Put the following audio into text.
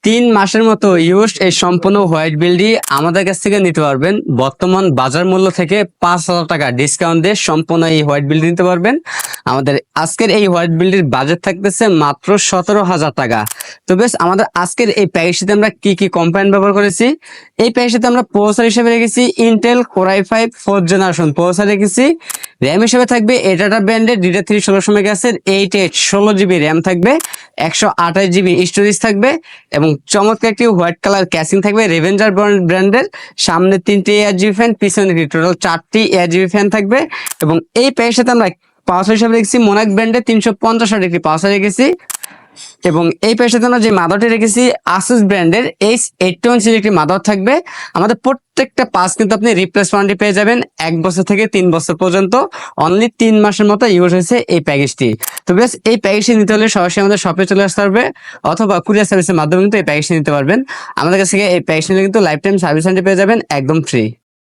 3 মাসের মতো ইউজ এই সম্পূর্ণ হোয়াইট বিলটি আমাদের কাছ থেকে নিতে পারবেন। বর্তমান বাজার মূল্য থেকে 5,000 টাকা ডিসকাউন্ট দিয়ে সম্পূর্ণ এই হোয়াইট বিলটি নিতে পারবেন। আমাদের আজকের এই হোয়াইট বিলটির বাজেট থাকতেছে মাত্র 17,000 টাকা। তো বেশ, আমাদের আজকের এই প্যাকেজটিতে আমরা কি কি কম্পোনেন্ট ব্যবহার করেছি। এই প্যাকেজটিতে আমরা প্রসেসর হিসেবে রেখেছি Intel core i5 4th generation processor রেখেছি। র্যাম হিসেবে থাকবে এটাটা ব্র্যান্ডের DDR3 1600 মেগাহার্টজের 8H 16GB র্যাম থাকবে, 128GB স্টোরেজ থাকবে এবং চমৎকার একটি হোয়াইট কালার ক্যাসিং থাকবে রেভেঞ্জার ব্র্যান্ডের। সামনে 3টি ARGB ফ্যান, পিছনে টোটাল 4টি ARGB ফ্যান থাকবে। এবং এই প্যাকের সাথে আমরা পাওয়ার হিসেবে রেখেছি মোনাক ব্র্যান্ডের 350 একটি পাওয়ার রেখেছি। এবং এই প্যাকের সাথে আমরা যে মাদারটি রেখেছি আসুস ব্র্যান্ডের H81 একটি মাদার থাকবে। আমাদের প্রত্যেকটা পাস কিন্তু আপনি রিপ্লেস ওয়ারেন্টি পেয়ে যাবেন 1 বছর থেকে 3 বছর পর্যন্ত। অনলি 3 মাসের মতো ইউজ হয়েছে এই প্যাকেজটি। তো বেশ, এই প্যাকেজটি নিতে হলে সরাসরি আমাদের শপে চলে আসতে পারবে অথবা কুরিয়ার সার্ভিসের মাধ্যমে কিন্তু এই প্যাকেজটি নিতে পারবেন। আমাদের কাছ থেকে এই প্যাকেজটি কিন্তু লাইফ টাইম সার্ভিস ওয়ারেন্টি পেয়ে যাবেন একদম ফ্রি।